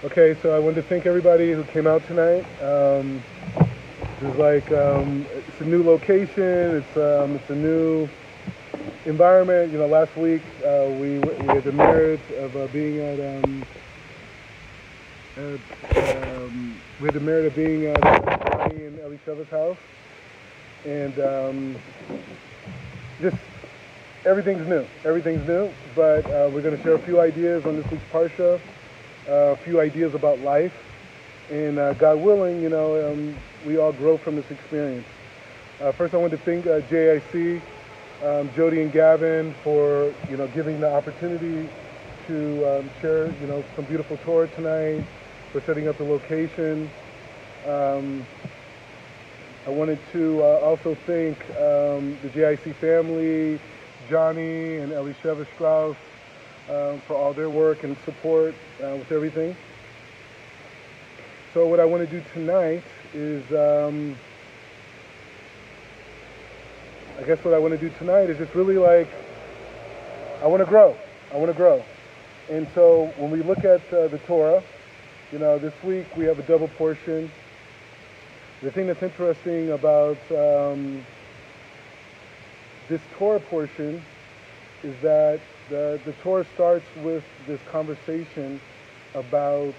Okay, so I wanted to thank everybody who came out tonight. It's like it's a new location. It's a new environment. You know, last week we had the merit of being at Johnny and Elisheva's house, and just everything's new. Everything's new, but we're going to share a few ideas on this week's parsha, a few ideas about life, and God willing, we all grow from this experience. First, I want to thank JIC, Jody and Gavin for giving the opportunity to share some beautiful Torah tonight, for setting up the location. I wanted to also thank the JIC family, Johnny and Elisheva Strauss, for all their work and support with everything. So what I want to do tonight is, just really I want to grow. I want to grow. And so when we look at the Torah, this week we have a double portion. The thing that's interesting about this Torah portion is that the Torah starts with this conversation about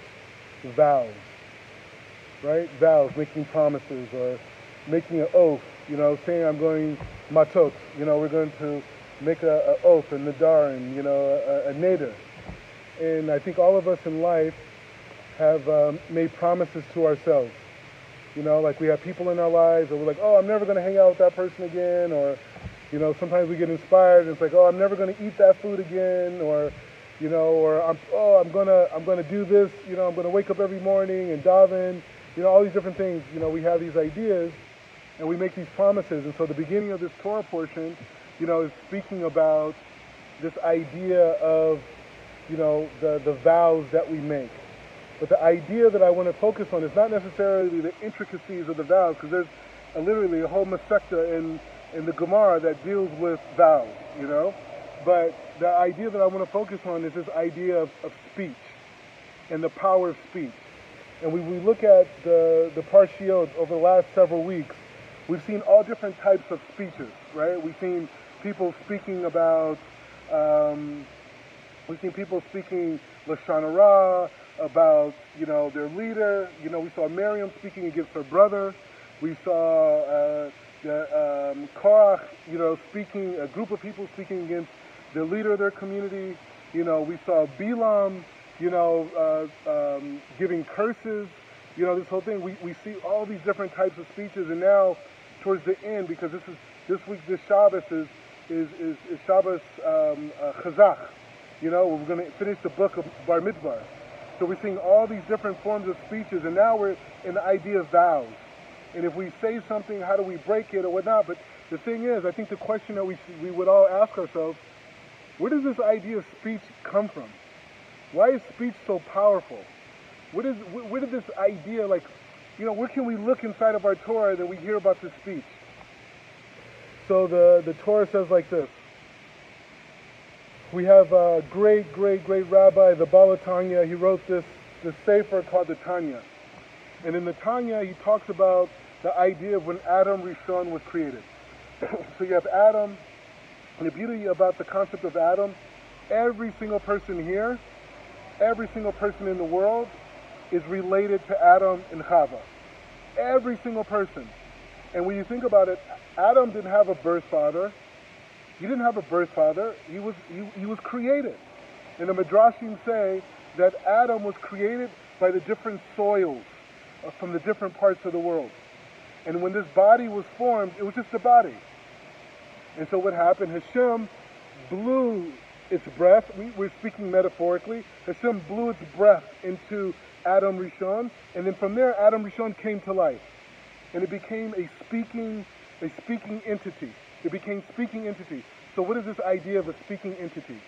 vows, right? Vows, making promises or making an oath, saying I'm going matot, we're going to make an oath, a nadar, and, a neder. And I think all of us in life have made promises to ourselves. Like we have people in our lives, or we're like, oh, I'm never going to hang out with that person again, or sometimes we get inspired and it's like, oh, I'm never going to eat that food again, or I'm gonna do this, I'm going to wake up every morning and daven, all these different things. We have these ideas and we make these promises. And so the beginning of this Torah portion, is speaking about this idea of, the vows that we make. But the idea that I want to focus on is not necessarily the intricacies of the vows, because there's literally a whole masechta in the Gemara that deals with vows, But the idea that I want to focus on is this idea of speech and the power of speech. And when we look at the Parshiot over the last several weeks, we've seen all different types of speeches, right? We've seen people speaking about, Lashon Hara, about, their leader. We saw Miriam speaking against her brother. We saw Korach, speaking, a group of people speaking against the leader of their community. We saw Bilam, giving curses. This whole thing. We see all these different types of speeches, and now towards the end, because this week, this Shabbos is Shabbos Chazach. We're going to finish the book of Bar Mitzvah. So we're seeing all these different forms of speeches, and now we're in the idea of vows. And if we say something, how do we break it or whatnot? But the thing is, I think the question that we would all ask ourselves, where does this idea of speech come from? Why is speech so powerful? Where did this idea, where can we look inside of our Torah that we hear about this speech? So the Torah says like this. We have a great rabbi, the Baal Tanya. He wrote this sefer called the Tanya. And in the Tanya, he talks about the idea of when Adam Rishon was created. So you have Adam, and the beauty about the concept of Adam, every single person here, every single person in the world is related to Adam and Chava. Every single person. And when you think about it, Adam didn't have a birth father. He didn't have a birth father. He was created. And the Midrashim say that Adam was created by the different soils from the different parts of the world. And when this body was formed, it was just a body. And so what happened? Hashem blew its breath. We're speaking metaphorically. Hashem blew its breath into Adam Rishon, and then from there, Adam Rishon came to life, and it became a speaking entity. It became speaking entity. So what is this idea of a speaking entity?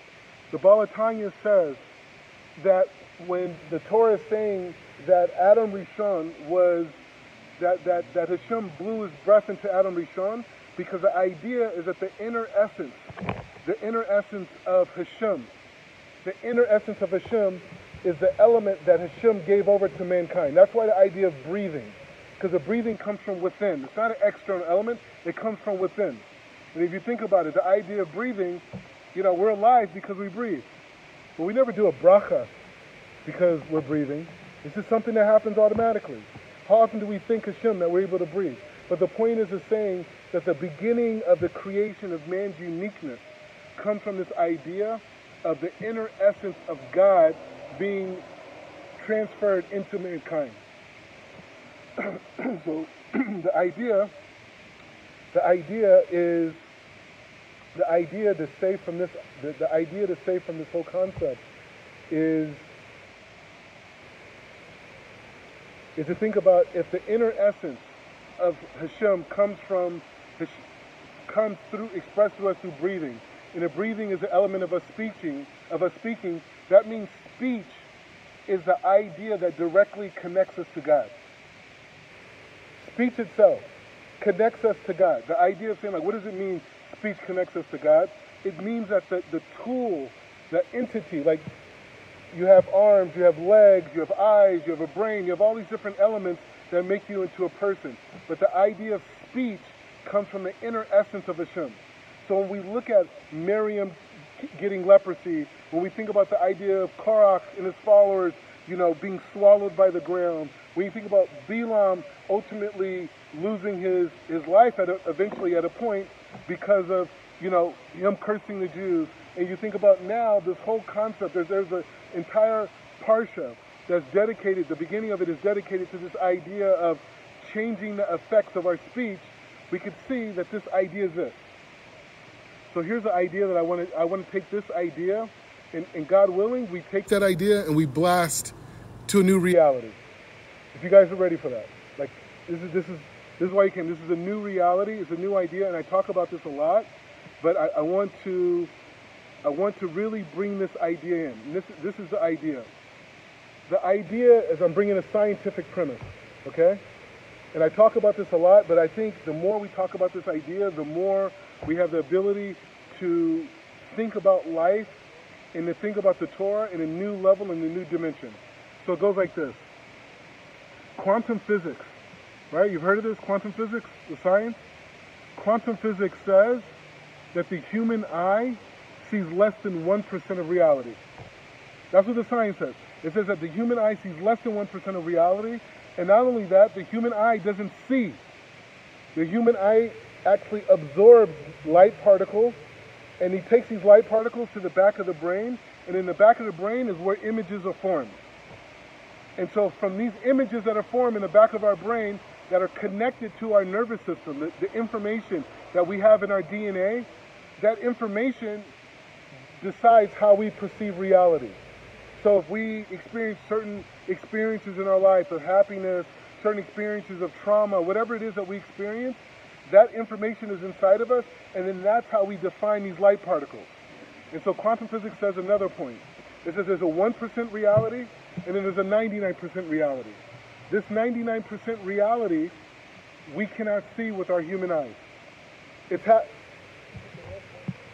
The Baal Tanya says that when the Torah is saying that Adam Rishon was, that Hashem blew his breath into Adam Rishon, because the idea is that the inner essence of Hashem is the element that Hashem gave over to mankind. That's why the idea of breathing, because the breathing comes from within. It's not an external element, it comes from within. And if you think about it, the idea of breathing, we're alive because we breathe. But we never do a bracha because we're breathing. It's just something that happens automatically. How often do we thank Hashem that we're able to breathe? But the point is saying that the beginning of the creation of man's uniqueness comes from this idea of the inner essence of God being transferred into mankind. So the idea to say from this whole concept is to think about if the inner essence of Hashem comes through, expressed to us through breathing, and the breathing is the element of us speaking, that means speech is the idea that directly connects us to God. Speech itself connects us to God. The idea of saying, what does it mean speech connects us to God? It means that the tool, the entity, like you have arms, you have legs, you have eyes, you have a brain, you have all these different elements that make you into a person. But the idea of speech comes from the inner essence of Hashem. So when we look at Miriam getting leprosy, when we think about the idea of Korach and his followers, being swallowed by the ground, when you think about Balaam ultimately losing his life eventually at a point because of, him cursing the Jews, and you think about now this whole concept, there's an entire Parsha that's dedicated, the beginning of it is dedicated to this idea of changing the effects of our speech. We could see that this idea is this. So here's the idea that I want to take this idea, and God willing, we take that idea and we blast to a new reality. If you guys are ready for that, like this is why you came. This is a new reality. It's a new idea, and I talk about this a lot, but I want to really bring this idea in. And this is the idea. The idea is I'm bringing a scientific premise, okay? And I talk about this a lot, but I think the more we talk about this idea, the more we have the ability to think about life and to think about the Torah in a new level, in a new dimension. So it goes like this. Quantum physics, right? You've heard of this, quantum physics, the science? Quantum physics says that the human eye sees less than 1% of reality. That's what the science says. It says that the human eye sees less than 1% of reality, and not only that, the human eye doesn't see. The human eye actually absorbs light particles, and he takes these light particles to the back of the brain, and in the back of the brain is where images are formed. And so from these images that are formed in the back of our brain that are connected to our nervous system, the information that we have in our DNA, that information decides how we perceive reality. So if we experience certain experiences in our life of happiness, certain experiences of trauma, whatever it is that we experience, that information is inside of us, and then that's how we define these light particles. And so quantum physics says another point. It says there's a 1% reality, and then there's a 99% reality. This 99% reality, we cannot see with our human eyes.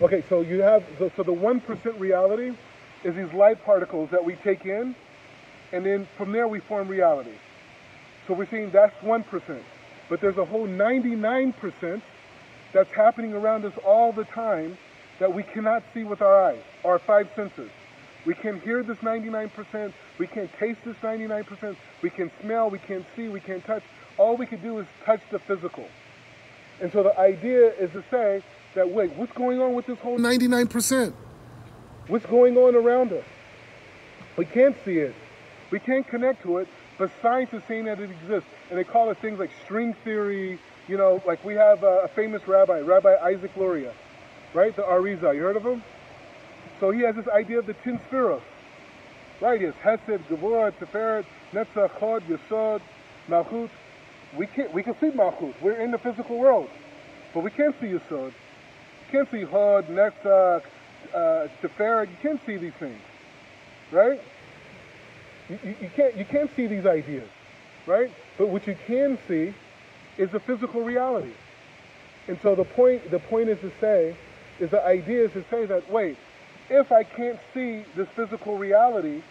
Okay, so you have, so the 1% reality is these light particles that we take in, and then from there we form reality. So we're saying that's 1%. But there's a whole 99% that's happening around us all the time that we cannot see with our eyes, our five senses. We can hear this 99%, we can taste this 99%, we can smell, we can't see, we can't touch. All we can do is touch the physical. And so the idea is to say that, wait, what's going on with this whole 99%? What's going on around us? We can't see it. We can't connect to it, but science is saying that it exists. And they call it things like string theory. Like we have a famous rabbi, Rabbi Isaac Luria, right? The Arizal. You heard of him? So he has this idea of the 10 spheros. Right? He has Hesed, Gevurah, Tiferet, Netzach, Chod, Yesod, Malchut. We can see Malchut. We're in the physical world. But we can't see Yesod. You can't see Hod, Netzach, Tiferet. You can't see these things. Right? You can't see these ideas. Right? But what you can see is the physical reality. And so the point is to say, the idea is to say that, wait, if I can't see this physical reality,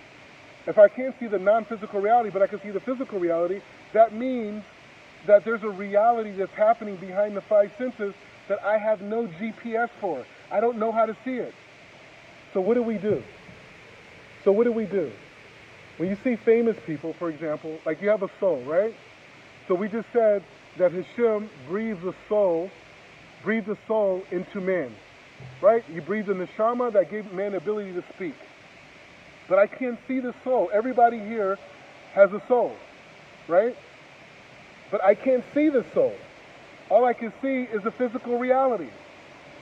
If I can't see the non-physical reality, but I can see the physical reality, that means that there's a reality that's happening behind the five senses that I have no GPS for. I don't know how to see it. So what do we do? When you see famous people, for example, like you have a soul, right? So we just said that Hashem breathes a soul into man, right? He breathed the neshama that gave man the ability to speak. But I can't see the soul. Everybody here has a soul, right? But I can't see the soul. All I can see is the physical reality.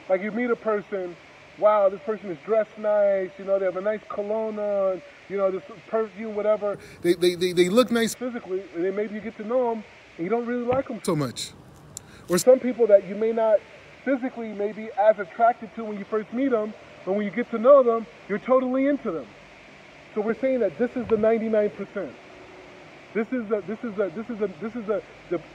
Like you meet a person, wow, this person is dressed nice, they have a nice cologne on, this perfume, whatever. They look nice physically, and then maybe you get to know them, and you don't really like them so much. Or some people that you may not physically maybe as attracted to when you first meet them, but when you get to know them, you're totally into them. So we're saying that this is the 99%. This is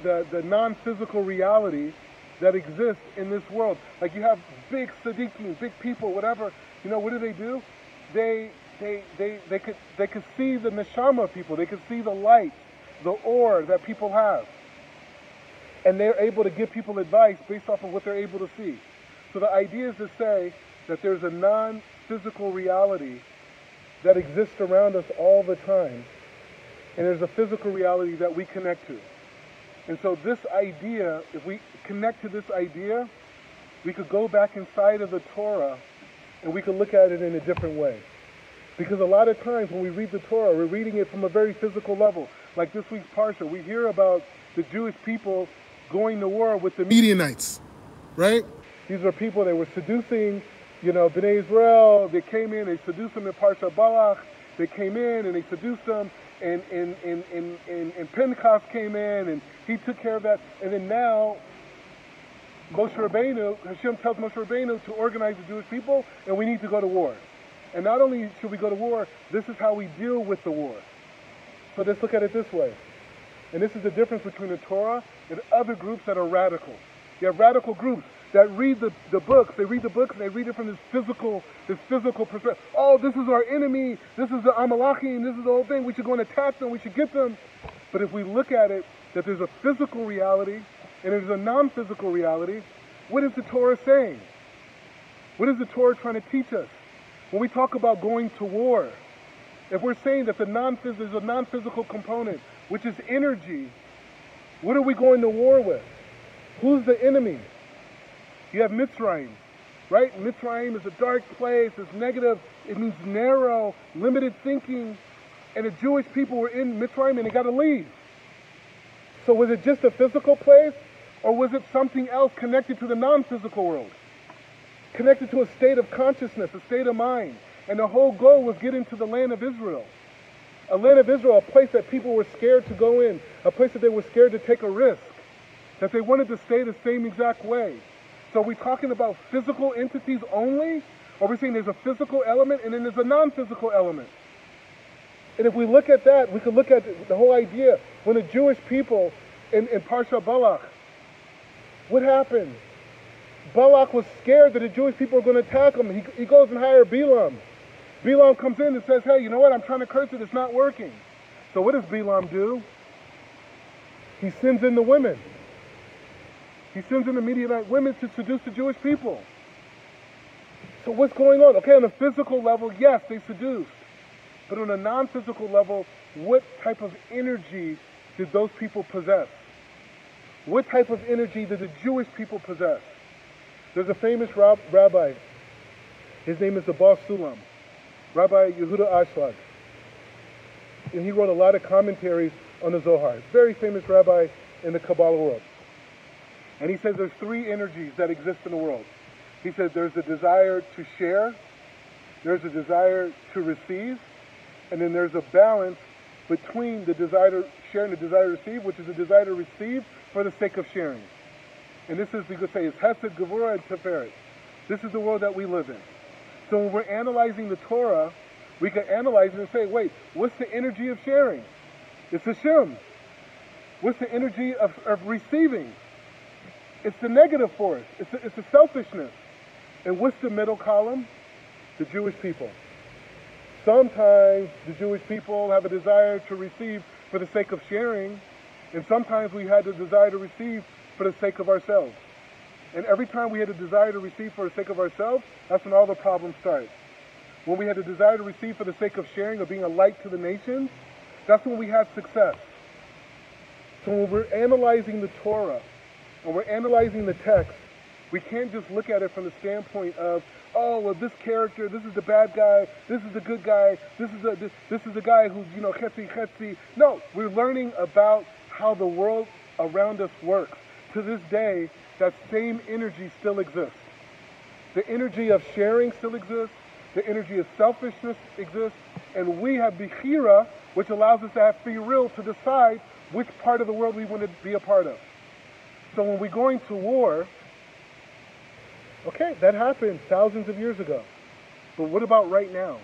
the non-physical reality that exists in this world. Like you have big tzaddikim, big people, whatever. What do? They could see the neshama of people. They could see the light, the aura that people have, and they're able to give people advice based off of what they're able to see. So the idea is to say that there's a non-physical reality that exists around us all the time, and there's a physical reality that we connect to. And so this idea, if we connect to this idea, we could go back inside of the Torah and we could look at it in a different way. Because a lot of times when we read the Torah, we're reading it from a very physical level. Like this week's Parsha, we hear about the Jewish people going to war with the Midianites, right? These are people that were seducing, Bnei Israel. They came in, they seduced them in Parshat Balak. They came in and they seduced them. And Pentecost came in and he took care of that. And then now, Hashem tells Moshe Rabbeinu to organize the Jewish people, and we need to go to war. And not only should we go to war, this is how we deal with the war. So let's look at it this way. And this is the difference between the Torah and other groups that are radical. You have radical groups that read the books. They read the books and they read it from this physical perspective. Oh, this is our enemy. This is the Amalekite. This is the whole thing. We should go and attack them. We should get them. But if we look at it, that there's a physical reality and there's a non-physical reality, what is the Torah saying? What is the Torah trying to teach us? When we talk about going to war, if we're saying that there's a non-physical component, which is energy, what are we going to war with? Who's the enemy? You have Mitzrayim, right? Mitzrayim is a dark place, it's negative, it means narrow, limited thinking, and the Jewish people were in Mitzrayim and they got to leave. So was it just a physical place, or was it something else connected to the non-physical world? Connected to a state of consciousness, a state of mind. And the whole goal was getting to the land of Israel. A land of Israel, a place that people were scared to go in, a place that they were scared to take a risk, that they wanted to stay the same exact way. So are we talking about physical entities only? Or are we saying there's a physical element and then there's a non-physical element? And if we look at that, we could look at the whole idea. When the Jewish people in Parshat Balak, what happened? Balak was scared that the Jewish people were going to attack him. He goes and hires Balaam. Balaam comes in and says, hey, you know what? I'm trying to curse it. It's not working. So what does Balaam do? He sends in the women. He sends in the Midianite women to seduce the Jewish people. So what's going on? Okay, on a physical level, yes, they seduced. But on a non-physical level, what type of energy did those people possess? What type of energy did the Jewish people possess? There's a famous rabbi. His name is the Baal Sulam, Rabbi Yehuda Ashlag. And he wrote a lot of commentaries on the Zohar. Very famous rabbi in the Kabbalah world. And he says there's three energies that exist in the world. He says there's the desire to share, there's a desire to receive, and then there's a balance between the desire to share and the desire to receive, which is the desire to receive for the sake of sharing. And this is, we could say, it's Hesed, Gevurah, and Tiferet. This is the world that we live in. So when we're analyzing the Torah, we can analyze it and say, wait, what's the energy of sharing? It's Hashem. What's the energy of receiving? It's the negative force. It's the selfishness. And what's the middle column? The Jewish people. Sometimes the Jewish people have a desire to receive for the sake of sharing, and sometimes we had the desire to receive for the sake of ourselves. And every time we had a desire to receive for the sake of ourselves, that's when all the problems start. When we had a desire to receive for the sake of sharing, of being a light to the nations, that's when we had success. So when we're analyzing the Torah, and we're analyzing the text, we can't just look at it from the standpoint of, oh, well, this character, this is the bad guy, this is the good guy, this is the guy who's, chetzi. No, we're learning about how the world around us works. To this day, that same energy still exists. The energy of sharing still exists. The energy of selfishness exists. And we have Bechira, which allows us to have free will to decide which part of the world we want to be a part of. So when we're going to war, okay, that happened thousands of years ago. But what about right now?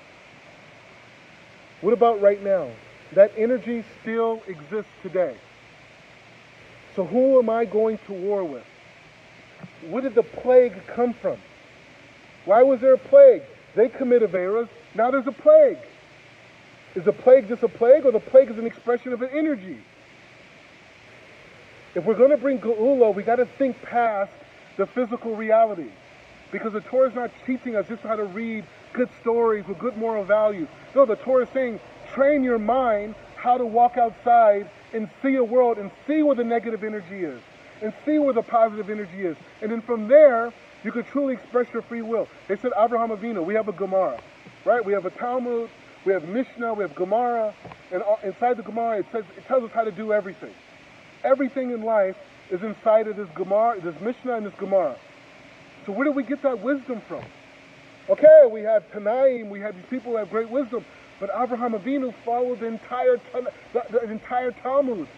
What about right now? That energy still exists today. So who am I going to war with? Where did the plague come from? Why was there a plague? They commit Averas, now there's a plague. Is the plague just a plague, or the plague is an expression of an energy? If we're going to bring Geula, we got to think past the physical reality. Because the Torah is not teaching us just how to read good stories with good moral values. No, the Torah is saying, train your mind how to walk outside and see a world and see where the negative energy is and see where the positive energy is. And then from there, you can truly express your free will. They said Avraham Avinu, we have a Gemara, right? We have a Talmud, we have Mishnah, we have Gemara, and inside the Gemara it tells us how to do everything. Everything in life is inside of this Gemara, this Mishnah and this Gemara. So where do we get that wisdom from? Okay, we have Tanaim, we have these people who have great wisdom, but Avraham Avinu followed the entire Talmud.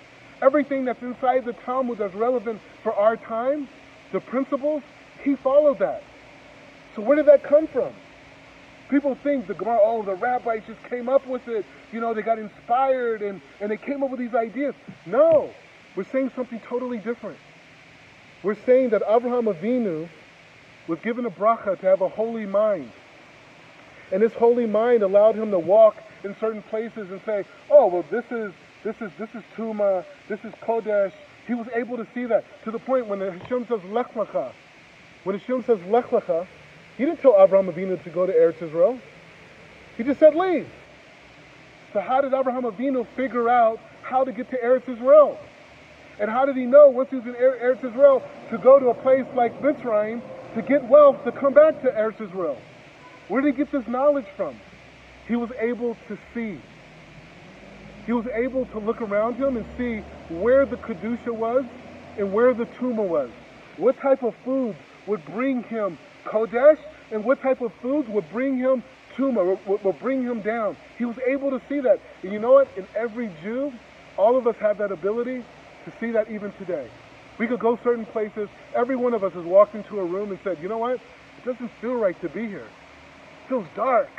Everything that's inside the Talmud that's relevant for our time, the principles, he followed that. So where did that come from? People think the Gemara, oh, the rabbis just came up with it. They got inspired and they came up with these ideas. No, we're saying something totally different. We're saying that Avraham Avinu was given a bracha to have a holy mind. And this holy mind allowed him to walk in certain places and say, oh, well, this is Tuma, this is Kodesh. He was able to see that to the point when the Hashem says Lech Lecha. When Hashem says Lech Lecha, he didn't tell Avraham Avinu to go to Eretz Israel. He just said leave. So how did Avraham Avinu figure out how to get to Eretz Israel? And how did he know once he was in Eretz Israel to go to a place like Mitzrayim to get wealth to come back to Eretz Israel? Where did he get this knowledge from? He was able to see. He was able to look around him and see where the Kedusha was and where the Tuma was. What type of foods would bring him Kodesh and what type of foods would bring him Tuma, would bring him down. He was able to see that. And you know what? In every Jew, all of us have that ability to see that even today. We could go certain places. Every one of us has walked into a room and said, you know what? It doesn't feel right to be here. It feels dark.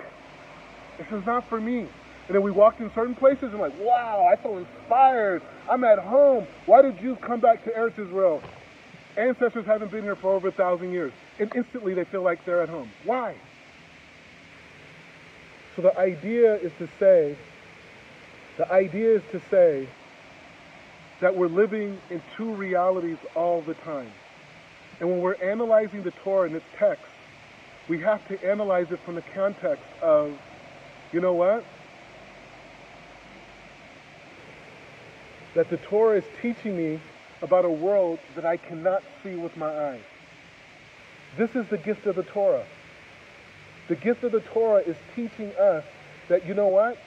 This is not for me. And then we walked in certain places and like, wow, I feel inspired. I'm at home. Why did Jews come back to Eretz Israel? Ancestors haven't been here for over 1,000 years. And instantly they feel like they're at home. Why? So the idea is to say that we're living in two realities all the time. And when we're analyzing the Torah and its text, we have to analyze it from the context of, you know what? That the Torah is teaching me about a world that I cannot see with my eyes. This is the gift of the Torah. The gift of the Torah is teaching us that, you know what?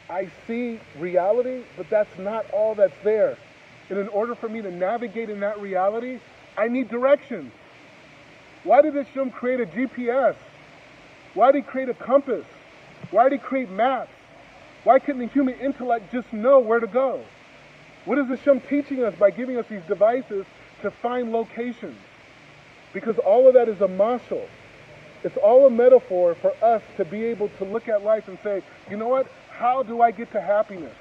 I see reality, but that's not all that's there. And in order for me to navigate in that reality, I need directions. Why did Hashem create a GPS? Why did he create a compass? Why did he create maps? Why couldn't the human intellect just know where to go? What is Hashem teaching us by giving us these devices to find locations? Because all of that is a mashal. It's all a metaphor for us to be able to look at life and say, you know what? How do I get to happiness?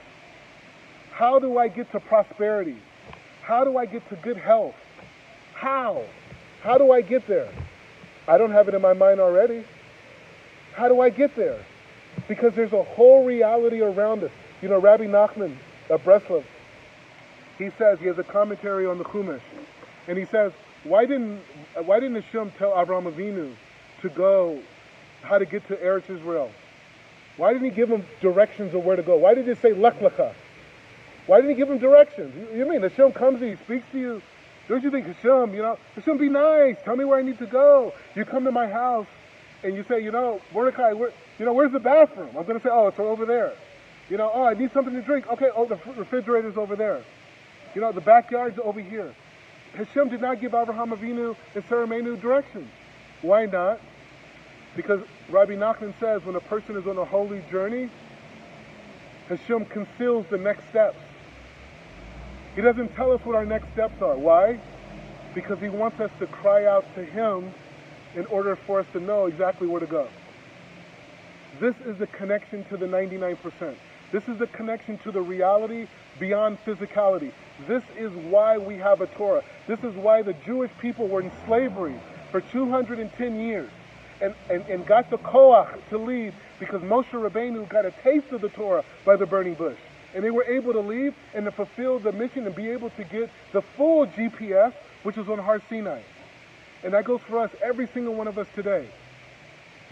How do I get to prosperity? How do I get to good health? How? How do I get there? I don't have it in my mind already. How do I get there? Because there's a whole reality around us. You know, Rabbi Nachman of Breslov, he says, he has a commentary on the Chumash, and he says, why didn't Hashem tell Avraham Avinu to go, how to get to Eretz Israel? Why didn't he give him directions of where to go? Why did he say Lech Lecha? Why didn't he give him directions? You mean Hashem comes and he speaks to you? Don't you think Hashem, Hashem, be nice. Tell me where I need to go. You come to my house and you say, Mordechai, where's the bathroom? I'm going to say, oh, it's over there. Oh, I need something to drink. Okay, oh, the refrigerator's over there. The backyard's over here. Hashem did not give Avraham Avinu and Sarah Menu directions. Why not? Because Rabbi Nachman says when a person is on a holy journey, Hashem conceals the next steps. He doesn't tell us what our next steps are. Why? Because he wants us to cry out to him in order for us to know exactly where to go. This is the connection to the 99%. This is the connection to the reality beyond physicality. This is why we have a Torah. This is why the Jewish people were in slavery for 210 years and got the koach to lead, because Moshe Rabbeinu got a taste of the Torah by the burning bush. And they were able to leave and to fulfill the mission and be able to get the full GPS, which is on Har Sinai. And that goes for us, every single one of us today.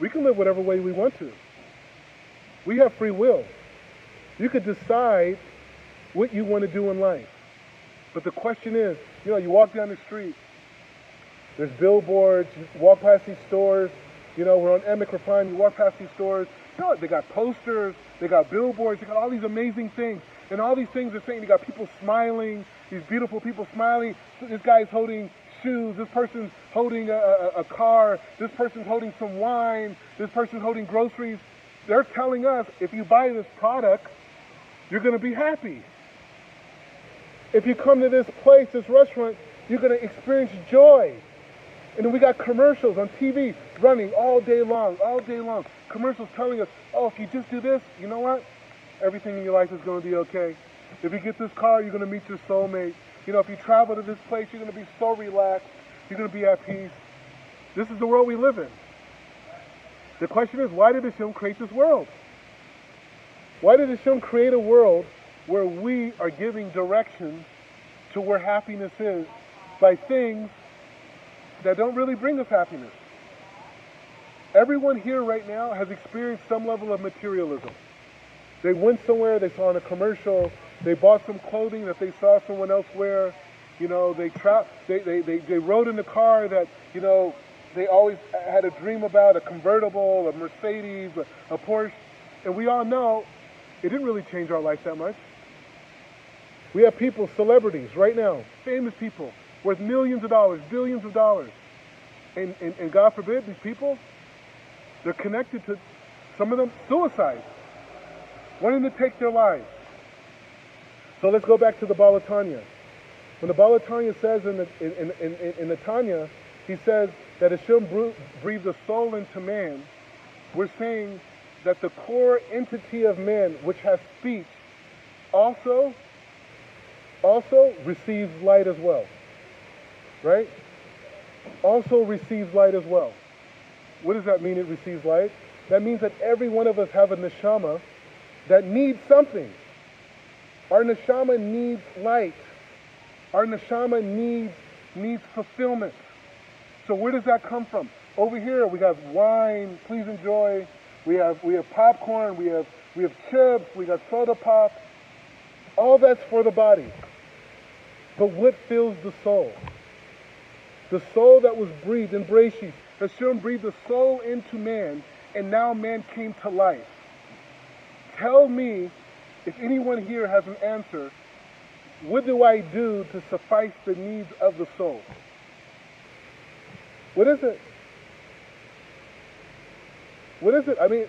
We can live whatever way we want to. We have free will. You could decide what you want to do in life. But the question is, you walk down the street, there's billboards, you walk past these stores, we're on Emek Refine, you walk past these stores, they got posters, they got billboards, they got all these amazing things. And all these things are saying, you got people smiling, these beautiful people smiling. This guy's holding shoes, this person's holding a car, this person's holding some wine, this person's holding groceries. They're telling us, if you buy this product, you're going to be happy. If you come to this place, this restaurant, you're going to experience joy. And then we got commercials on TV running all day long. Commercials telling us, oh, if you just do this, you know what? Everything in your life is going to be okay. If you get this car, you're going to meet your soulmate. If you travel to this place, you're going to be so relaxed. You're going to be at peace. This is the world we live in. The question is, why did Hashem create this world? Why did Hashem create a world where we are giving directions to where happiness is by things that don't really bring us happiness? Everyone here right now has experienced some level of materialism. They went somewhere, they saw in a commercial, they bought some clothing that they saw someone else wear, they rode in a car that, they always had a dream about, a convertible, a Mercedes, a Porsche. And we all know it didn't really change our life that much. We have people, celebrities right now, famous people, worth millions of dollars, billions of dollars. And God forbid, these people, they're connected to, some of them, suicide, wanting to take their lives. So let's go back to the Baal Tanya. When the Baal Tanya says in the Tanya, he says that Hashem breathed a soul into man. We're saying that the core entity of man, which has speech, also receives light as well. Right? Also receives light as well. What does that mean, it receives light? That means that every one of us have a neshama that needs something. Our neshama needs light. Our neshama needs fulfillment. So where does that come from? Over here we have wine, please enjoy. We have popcorn, we have chips, we got soda pop. All that's for the body. But what fills the soul? The soul that was breathed in Bereshit. Hashem breathed the soul into man, and now man came to life. Tell me, if anyone here has an answer, what do I do to suffice the needs of the soul? What is it? What is it? I mean,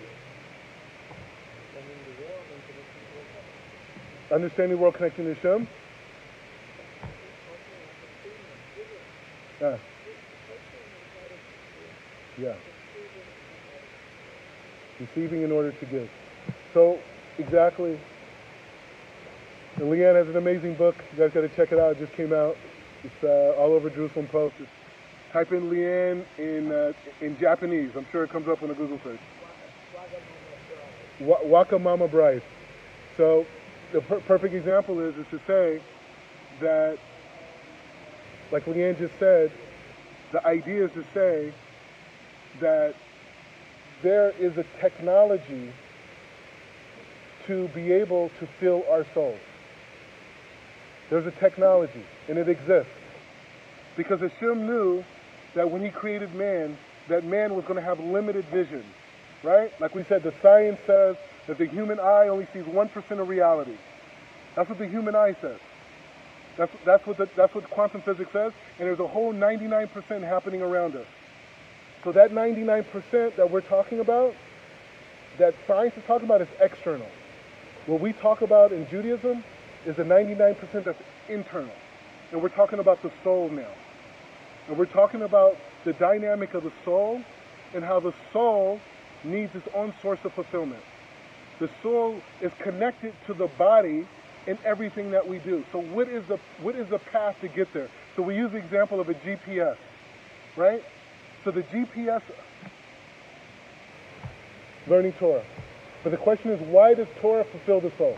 understanding the world, connecting to Hashem. Yeah. Receiving in order to give. So, exactly. And Leanne has an amazing book. You guys got to check it out. It just came out. It's all over Jerusalem Post. Type in Leanne in Japanese. I'm sure it comes up on a Google search. Waka Mama Bryce. So the perfect example is to say that, like Leanne just said, the idea is to say that there is a technology to be able to fill our souls. There's a technology, and it exists. Because Hashem knew that when he created man, that man was going to have limited vision, right? Like we said, the science says that the human eye only sees 1% of reality. That's what the human eye says. That's what quantum physics says, and there's a whole 99% happening around us. So that 99% that we're talking about, that science is talking about, is external. What we talk about in Judaism is the 99% that's internal. And we're talking about the soul now. And we're talking about the dynamic of the soul and how the soul needs its own source of fulfillment. The soul is connected to the body in everything that we do. So what is the path to get there? So we use the example of a GPS, right? So the GPS, learning Torah. But the question is, why does Torah fulfill the soul?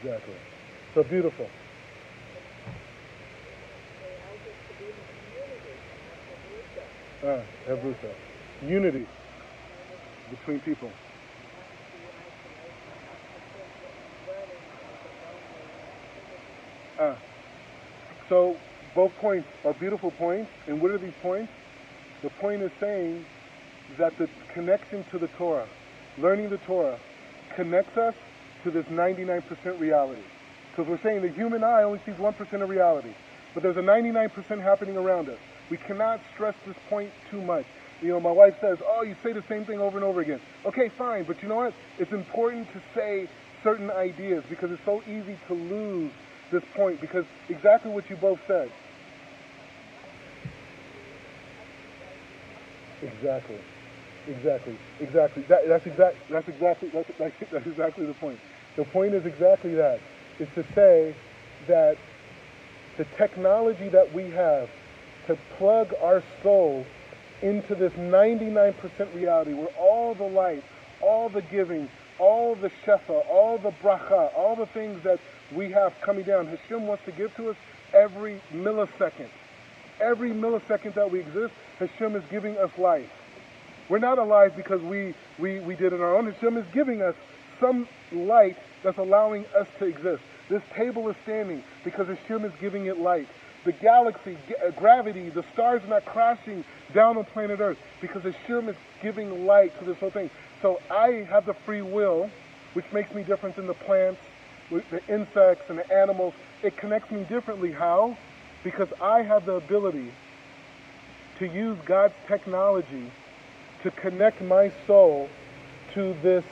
Exactly. So beautiful. Evrusa. Unity between people. So both points are beautiful points. And what are these points? The point is saying that the connection to the Torah, learning the Torah, connects us to this 99% reality. Because we're saying the human eye only sees 1% of reality. But there's a 99% happening around us. We cannot stress this point too much. You know, my wife says, oh, you say the same thing over and over again. Okay, fine, but you know what? It's important to say certain ideas because it's so easy to lose this point, because exactly what you both said. Exactly. That's exactly the point. The point is exactly that. Is to say that the technology that we have to plug our soul into this 99% reality where all the light, all the giving, all the shefa, all the bracha, all the things that we have coming down, Hashem wants to give to us every millisecond. Every millisecond that we exist, Hashem is giving us life. We're not alive because we did it on our own. Hashem is giving us some light that's allowing us to exist. This table is standing because Hashem is giving it light. The galaxy, gravity, the stars are not crashing down on planet Earth because Hashem is giving light to this whole thing. So I have the free will, which makes me different than the plants, the insects, and the animals. It connects me differently. How? Because I have the ability to use God's technology to connect my soul to this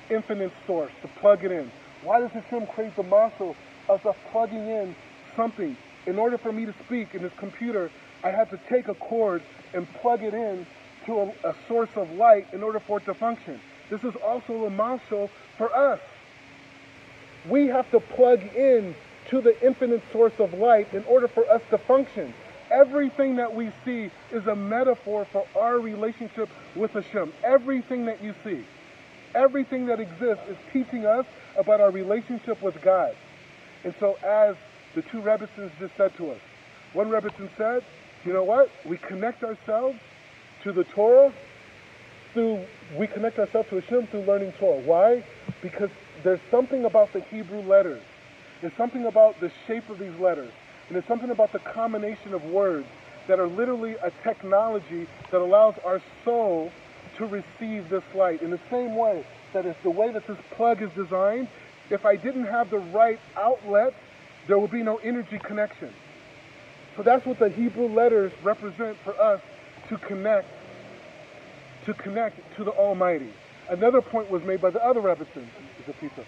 infinite source, to plug it in. Why does Hashem create the muscle of us plugging in something? In order for me to speak in this computer, I have to take a cord and plug it in to a source of light in order for it to function. This is also a muscle for us. We have to plug in to the infinite source of light in order for us to function. Everything that we see is a metaphor for our relationship with Hashem. Everything that you see, everything that exists is teaching us about our relationship with God. And so as the two Rebbetzins just said to us, one Rebbetzin said, you know what? We connect ourselves to the Torah we connect ourselves to Hashem through learning Torah. Why? Because there's something about the Hebrew letters. There's something about the shape of these letters. And there's something about the combination of words that are literally a technology that allows our soul to receive this light. In the same way that it's the way that this plug is designed, if I didn't have the right outlet, there would be no energy connection. So that's what the Hebrew letters represent for us to connect to the Almighty. Another point was made by the other Rebbetzin. The pizza.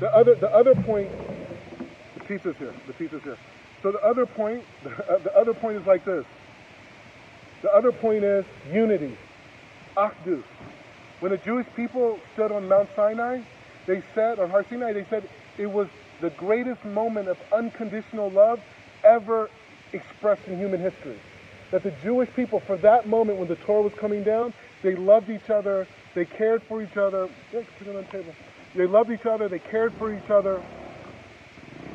The other point. The pizza's here. So the other point is like this. The other point is unity, achdus. When the Jewish people stood on Mount Sinai, they said, on Har Sinai, they said, It was the greatest moment of unconditional love ever expressed in human history. That the Jewish people, for that moment when the Torah was coming down, they loved each other, they cared for each other. Yeah, put it on the table. They loved each other, they cared for each other,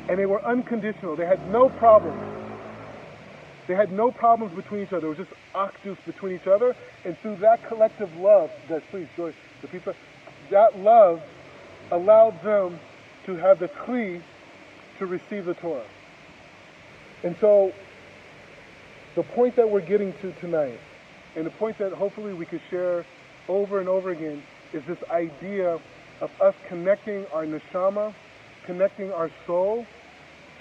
and they were unconditional. They had no problems. They had no problems between each other. It was just achdus between each other. And through that collective love, guys, please, Joy, the pizza, that love allowed them to have the kli to receive the Torah. And so, the point that we're getting to tonight, and the point that hopefully we could share over and over again, is this idea of us connecting our neshama, connecting our soul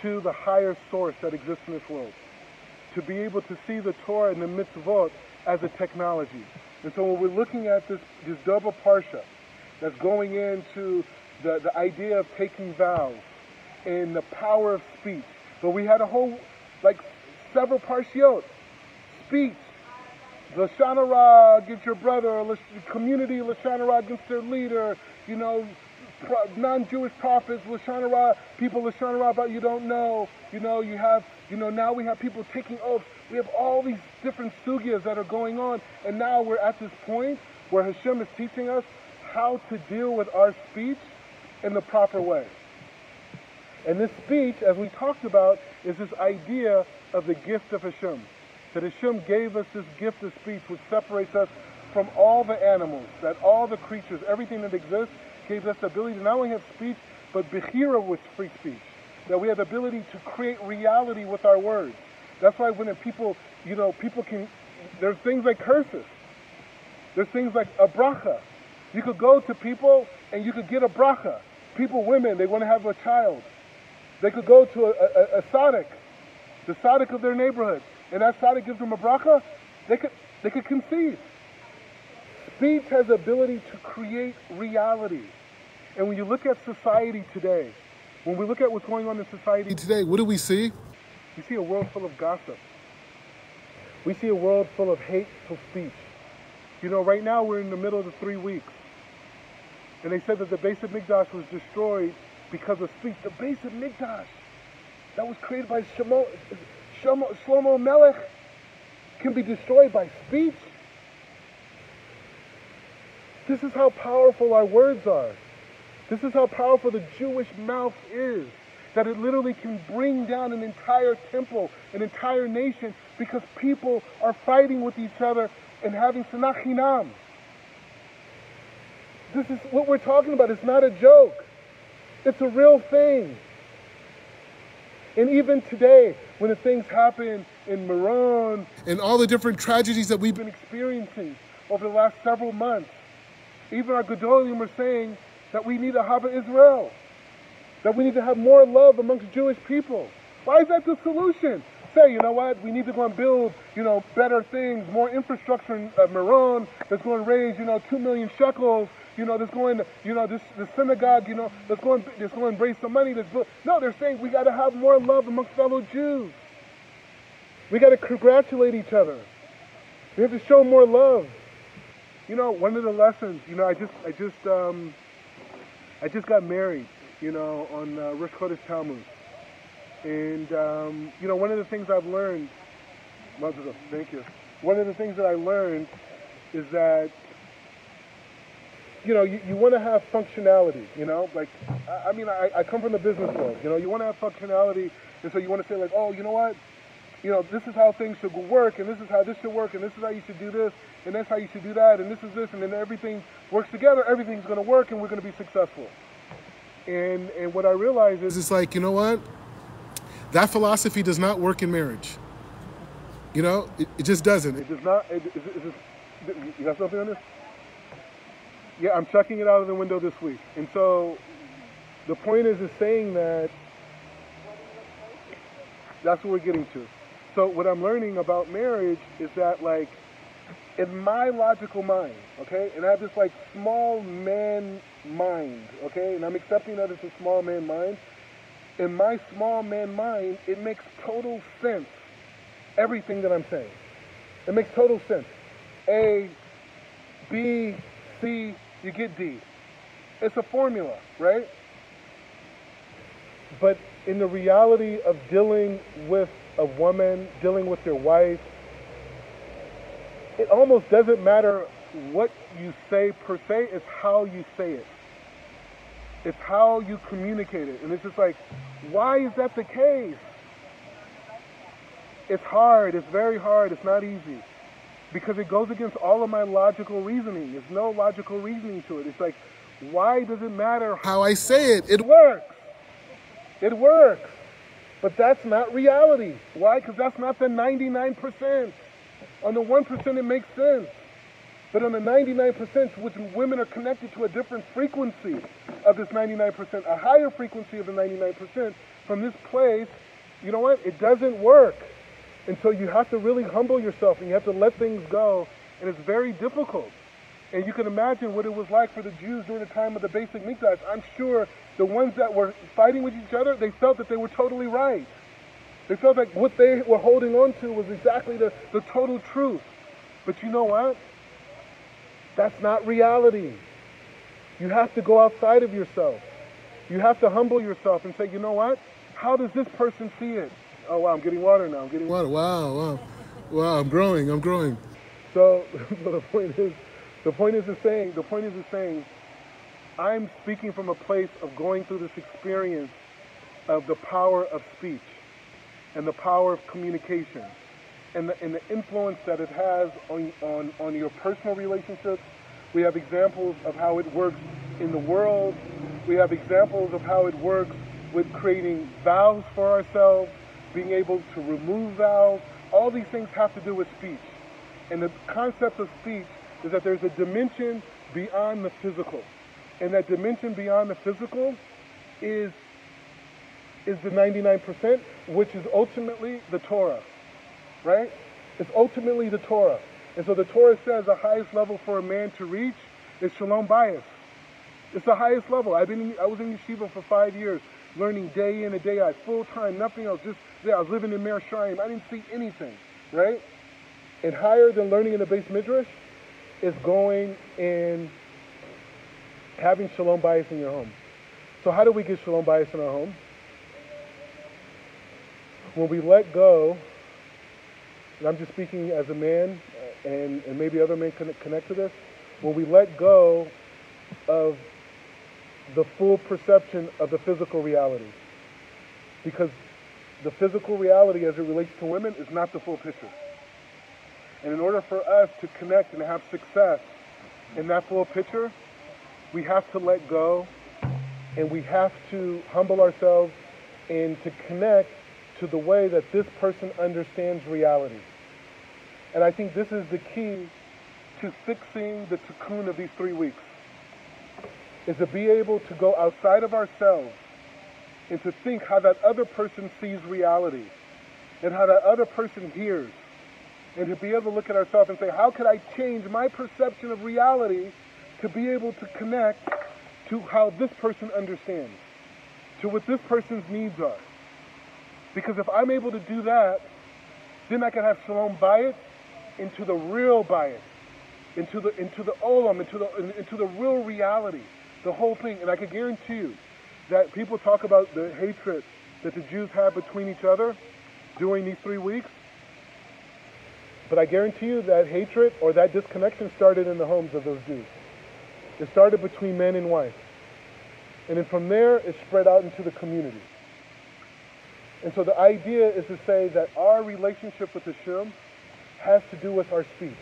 to the higher source that exists in this world. To be able to see the Torah and the mitzvot as a technology. And so when we're looking at this double parsha that's going into the idea of taking vows and the power of speech, but we had a whole, several parshiot, speech, Lashon Hara against your brother, community Lashon Hara against their leader, non-Jewish prophets, Lashon Hara, people Lashon Hara about you don't know, you have, now we have people taking oaths, we have all these different sugyas that are going on, and now we're at this point where Hashem is teaching us how to deal with our speech in the proper way. And this speech, as we talked about, is this idea of the gift of Hashem. That Hashem gave us this gift of speech which separates us from all the animals, that all the creatures, everything that exists, gave us the ability to not only have speech, but bechira with free speech. That we have the ability to create reality with our words. That's why when people can, there's things like curses. There's things like a bracha. You could go to people and you could get a bracha. People, women, they want to have a child. They could go to a tzaddik, the tzaddik of their neighborhood, and that tzaddik gives them a bracha, they could conceive. Speech has the ability to create reality. And when you look at society today, when we look at what's going on in society today, what do we see? We see a world full of gossip. We see a world full of hateful speech. Right now we're in the middle of the 3 weeks. And they said that the Beis Hamikdash was destroyed because of speech. The Beis Hamikdash that was created by Shlomo Melech can be destroyed by speech. This is how powerful our words are. This is how powerful the Jewish mouth is. That it literally can bring down an entire temple, an entire nation, because people are fighting with each other and having sinat chinam. This is what we're talking about. It's not a joke. It's a real thing. And even today, when the things happen in Meron and all the different tragedies that we've been experiencing over the last several months, even our Gedolim are saying that we need a Hava Israel, that we need to have more love amongst Jewish people. Why is that the solution? Say, you know what, we need to go and build, better things, more infrastructure in Meron that's going to raise, 2 million shekels, that's going to, the synagogue, that's going to raise some money. No, they're saying we got to have more love amongst fellow Jews. We got to congratulate each other. We have to show more love. One of the lessons, I just got married, on Rosh Chodesh Tammuz. And, one of the things I've learned, thank you. One of the things that I learned is that, you want to have functionality, I come from the business world, you want to have functionality, and so you want to say oh, you know what, this is how things should work, and this is how this should work, and this is how you should do this, and that's how you should do that, and this is this, and then everything works together, everything's going to work, and we're going to be successful. And what I realize is, it's you know what? That philosophy does not work in marriage. It just doesn't. It does not. You got something on this? Yeah, I'm checking it out of the window this week. And so the point is saying that that's what we're getting to. So what I'm learning about marriage is that in my logical mind, okay, and I have this small man mind, okay, and I'm accepting that it's a small man mind. In my small man mind, it makes total sense, everything that I'm saying. It makes total sense. A, B, C, you get D. It's a formula, right? But in the reality of dealing with a woman, dealing with your wife, it almost doesn't matter what you say per se, it's how you say it. It's how you communicate it. And it's just like, why is that the case? It's hard, it's very hard, it's not easy. Because it goes against all of my logical reasoning. There's no logical reasoning to it. It's like, why does it matter how I say it? It works. It works. But that's not reality. Why? Because that's not the 99%. On the 1% it makes sense. But on the 99%, which women are connected to a different frequency of this 99%, a higher frequency of the 99%, from this place, you know what? It doesn't work. And so you have to really humble yourself and you have to let things go. And it's very difficult. And you can imagine what it was like for the Jews during the time of the basic Mikdash. I'm sure the ones that were fighting with each other, they felt that they were totally right. They felt like what they were holding on to was exactly the total truth. But you know what? That's not reality. You have to go outside of yourself. You have to humble yourself and say, you know what? How does this person see it? Oh, wow, I'm getting water now. I'm getting water. Wow. I'm growing. So the point is saying, I'm speaking from a place of going through this experience of the power of speech and the power of communication and the influence that it has on your personal relationships. We have examples of how it works in the world. We have examples of how it works with creating vows for ourselves, being able to remove vows. All these things have to do with speech. And the concept of speech is that there's a dimension beyond the physical. And that dimension beyond the physical is the 99%, which is ultimately the Torah, right? It's ultimately the Torah. And so the Torah says the highest level for a man to reach is shalom bayis. It's the highest level. I was in yeshiva for 5 years, learning day in and day out, full time, nothing else. Just there, I was living in Meir Sharim. I didn't see anything, right? And higher than learning in the Beis Midrash is going and having shalom bayis in your home. So how do we get shalom bayis in our home? When we let go, and I'm just speaking as a man, and maybe other men can connect to this, when we let go of the full perception of the physical reality. Because the physical reality as it relates to women is not the full picture. And in order for us to connect and have success in that full picture, we have to let go and we have to humble ourselves and to connect to the way that this person understands reality. And I think this is the key to fixing the tikkun of these 3 weeks, is to be able to go outside of ourselves and to think how that other person sees reality and how that other person hears, and to be able to look at ourselves and say, how could I change my perception of reality to be able to connect to how this person understands, to what this person's needs are. Because if I'm able to do that, then I can have shalom bayit into the real bayit, into the olam, into the real reality, the whole thing. And I can guarantee you that people talk about the hatred that the Jews have between each other during these 3 weeks. But I guarantee you that hatred or that disconnection started in the homes of those Jews. It started between man and wife. And then from there, it spread out into the community. And so the idea is to say that our relationship with Hashem has to do with our speech,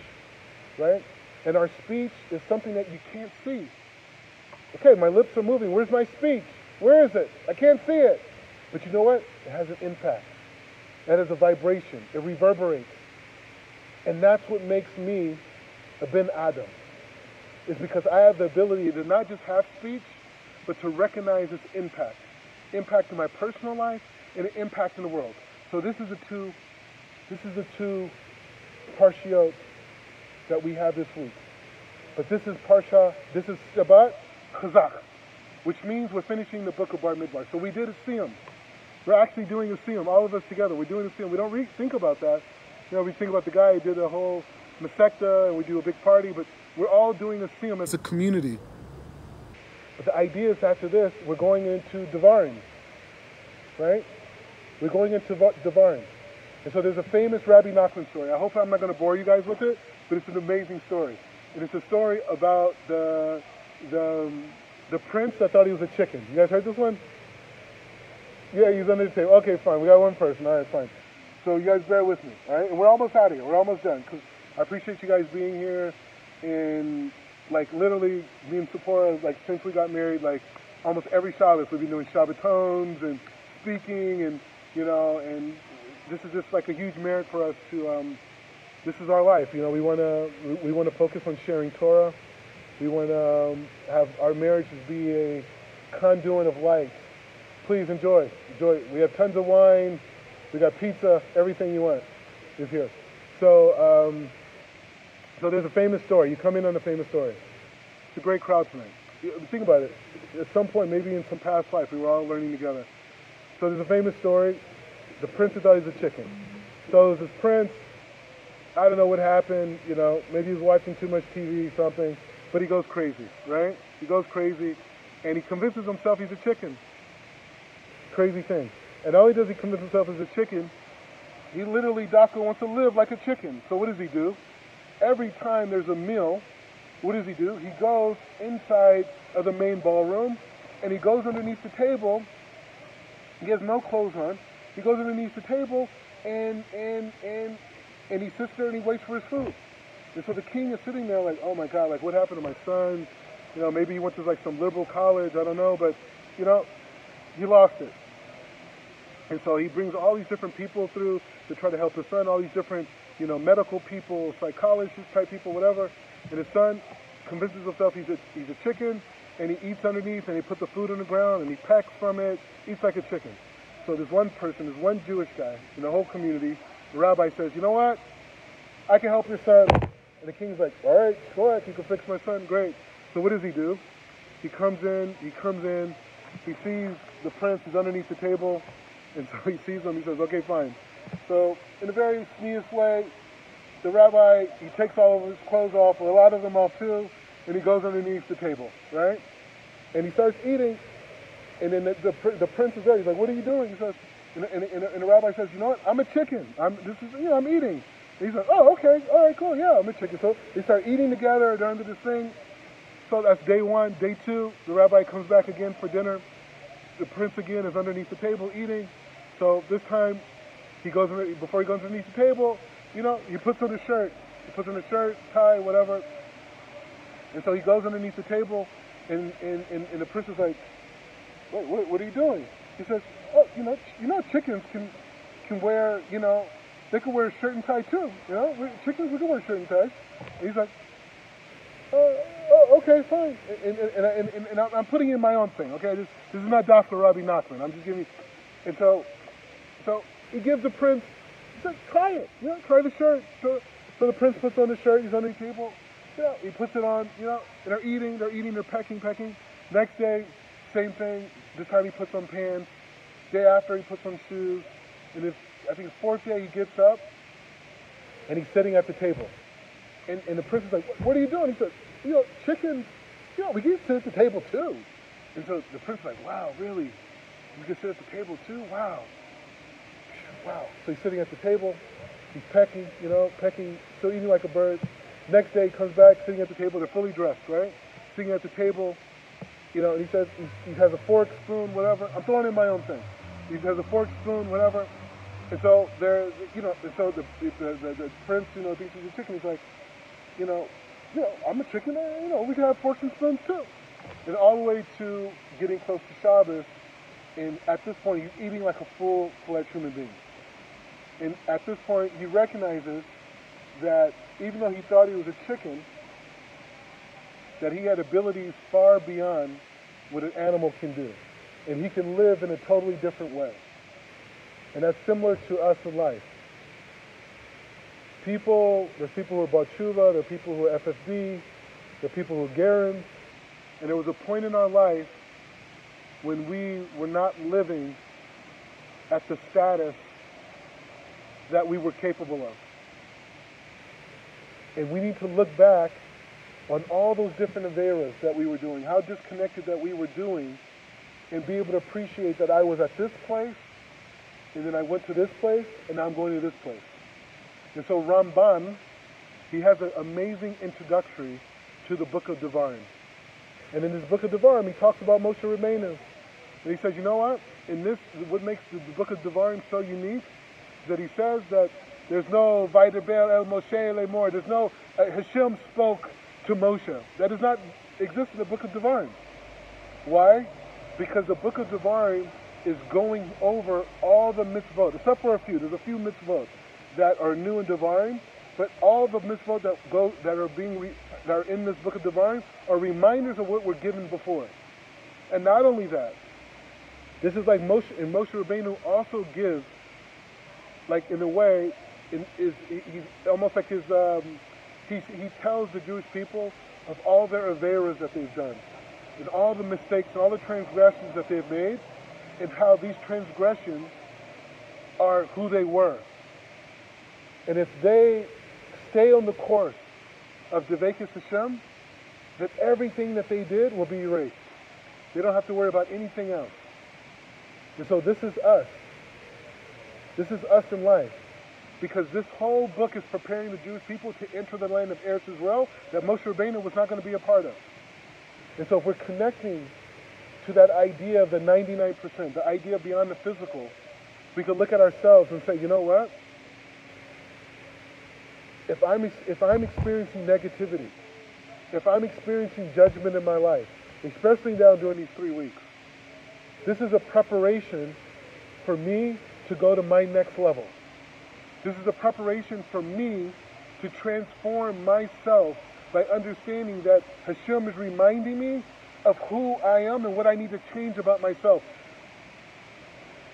right? And our speech is something that you can't see. Okay, my lips are moving. Where's my speech? Where is it? I can't see it. But you know what? It has an impact. That is a vibration. It reverberates. And that's what makes me a Ben Adam. Is because I have the ability to not just have speech, but to recognize its impact. Impact in my personal life and an impact in the world. So this is the two parshiot that we have this week. But this is Shabbat Chazak, which means we're finishing the book of Bar Midbar. So we did a siyum. We're actually doing a siyum, all of us together. We're doing a siyum. We don't really think about that. You know, we think about the guy who did the whole Masechta and we do a big party, but we're all doing a siyum as a community. But the idea is after this, we're going into Devarim. right? We're going into Devarim. And so there's a famous Rabbi Nachman story. I hope I'm not going to bore you guys with it, but it's an amazing story. And it's a story about the prince that thought he was a chicken. You guys heard this one? Yeah, he's under the table. Okay, fine. We got one person. All right, fine. So you guys bear with me, all right? And we're almost out of here. We're almost done. Because I appreciate you guys being here. And, like, literally, me and Sephora, like, since we got married, like, almost every Shabbos we've been doing Shabbatons and speaking and, you know, and this is just, like, a huge merit for us to, this is our life. You know, we want to focus on sharing Torah. We want to have our marriages be a conduit of light. Please enjoy. We have tons of wine. We got pizza. Everything you want is here. So, so there's a famous story. You come in on a famous story. It's a great crowd tonight. Think about it. At some point, maybe in some past life, we were all learning together. So there's a famous story. The prince thought he was a chicken. So there's this prince. I don't know what happened. You know, maybe he was watching too much TV or something. But he goes crazy, right? He goes crazy, and he convinces himself he's a chicken. Crazy thing. And not only does he convince himself he's a chicken, he literally, Daka, wants to live like a chicken. So what does he do? Every time there's a meal, what does he do? He goes inside of the main ballroom, and he goes underneath the table. He has no clothes on. He goes underneath the table, and he sits there and he waits for his food. And so the king is sitting there like, oh my God, like what happened to my son? You know, maybe he went to like some liberal college, I don't know, but you know, he lost it. And so he brings all these different people through to try to help his son, all these different, you know, medical people, psychologists type people, whatever. And his son convinces himself he's a chicken, and he eats underneath, and he puts the food on the ground, and he pecks from it, eats like a chicken. So there's one person, there's one Jewish guy in the whole community. The rabbi says, you know what? I can help your son. And the king's like, all right, go ahead, you can fix my son, great. So what does he do? He comes in, he sees the prince is underneath the table, and so he sees him, he says, okay, fine. So in a very sneakish way, the rabbi, he takes all of his clothes off, or a lot of them off too, and he goes underneath the table, right? And he starts eating, and then the prince is there, he's like, what are you doing? He says, and the rabbi says, you know what, I'm a chicken, I'm eating. He's like, oh, okay, all right, cool, yeah, I'm a chicken. So they start eating together, they're under this thing. So that's day one. Day two, the rabbi comes back again for dinner. The prince again is underneath the table eating. So this time, before he goes underneath the table, you know, he puts on a shirt. He puts on a shirt, tie, whatever. And so he goes underneath the table, and the prince is like, what are you doing? He says, oh, you know, chickens can wear, you know, they can wear a shirt and tie too, you know? Chickens, we can wear a shirt and tie. And he's like, okay, fine. And I'm putting in my own thing, okay? This is not Dr. Rabbi Nachman. I'm just giving you. And so he gives the prince, he says, try it, you know, try the shirt. So the prince puts on the shirt, he's under the table, you know, he puts it on, you know, and they're eating, they're pecking. Next day, same thing. This time he puts on pants. Day after, he puts on shoes. And I think the fourth day he gets up and he's sitting at the table. And the prince is like, what are you doing? He says, you know, chickens, you know, we can sit at the table too. And so the prince is like, wow, really? We can sit at the table too? Wow. So he's sitting at the table, he's pecking, still eating like a bird. Next day he comes back, sitting at the table, they're fully dressed, right? Sitting at the table, you know, and he says, he has a fork, spoon, whatever. I'm throwing in my own thing. He has a fork, spoon, whatever. And so the prince, you know, thinks he's a chicken. He's like, you know, I'm a chicken. You know, we can have forks and spoons too. And all the way to getting close to Shabbos, and at this point, he's eating like a full-fledged human being. And at this point, he recognizes that even though he thought he was a chicken, that he had abilities far beyond what an animal can do. And he can live in a totally different way. And that's similar to us in life. There's people who are Bar Tshuva, there are people who are FFD, there are people who are Garens. And there was a point in our life when we were not living at the status that we were capable of. And we need to look back on all those different averas that we were doing, how disconnected that we were doing, and be able to appreciate that I was at this place and then I went to this place, and now I'm going to this place. And so Ramban, he has an amazing introductory to the book of Devarim. And in this book of Devarim, he talks about Moshe Rabbeinu. And he says, you know what? In this, what makes the book of Devarim so unique is that he says that there's no Vaydaber el Moshe lemor. There's no Hashem spoke to Moshe. That does not exist in the book of Devarim. Why? Because the book of Devarim is going over all the mitzvot, except for a few. There's a few mitzvot that are new in Devarim, but all the mitzvot that are in this book of Devarim are reminders of what were given before. And not only that, this is like Moshe, and Moshe Rabbeinu also gives, like in a way, he's almost like his, he tells the Jewish people of all their averas that they've done, and all the mistakes and all the transgressions that they've made, and how these transgressions are who they were. And if they stay on the course of Devekis Hashem, that everything that they did will be erased. They don't have to worry about anything else. And so this is us. This is us in life. Because this whole book is preparing the Jewish people to enter the land of Eretz Israel that Moshe Rabbeinu was not going to be a part of. And so if we're connecting to that idea of the 99%, the idea beyond the physical, we could look at ourselves and say, you know what? If I'm experiencing negativity, if I'm experiencing judgment in my life, especially now during these 3 weeks, this is a preparation for me to go to my next level. This is a preparation for me to transform myself by understanding that Hashem is reminding me of who I am and what I need to change about myself.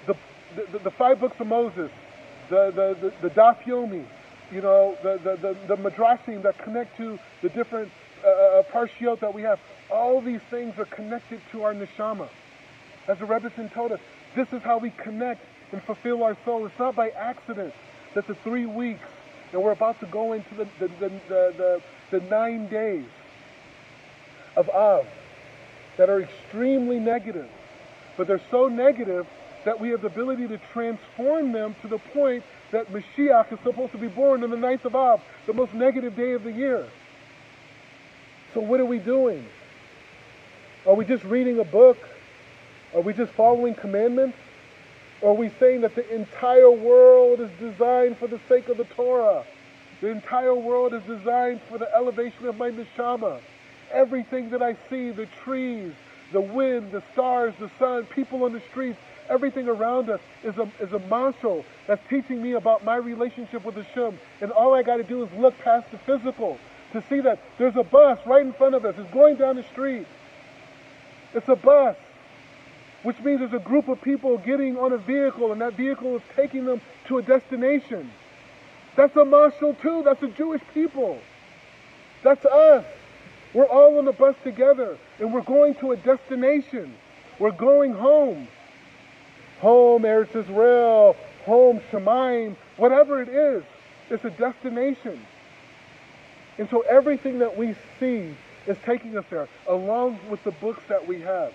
The 5 books of Moses, the Daf Yomi, you know, the Midrashim that connect to the different Parshiot that we have, all these things are connected to our neshama. As the Rebbetzin told us, this is how we connect and fulfill our soul. It's not by accident that the 3 weeks, and we're about to go into the 9 days of Av that are extremely negative, but they're so negative that we have the ability to transform them to the point that Mashiach is supposed to be born on the 9th of Av, the most negative day of the year. So what are we doing? Are we just reading a book? Are we just following commandments? Or are we saying that the entire world is designed for the sake of the Torah? The entire world is designed for the elevation of my neshama. Everything that I see, the trees, the wind, the stars, the sun, people on the streets, everything around us is a mashal that's teaching me about my relationship with Hashem. And all I got to do is look past the physical to see that there's a bus right in front of us. It's going down the street. It's a bus, which means there's a group of people getting on a vehicle, and that vehicle is taking them to a destination. That's a mashal too. That's the Jewish people. That's us. We're all on the bus together, and we're going to a destination. We're going home. Home, Eretz Israel, home, Shemaim, whatever it is, it's a destination. And so everything that we see is taking us there, along with the books that we have.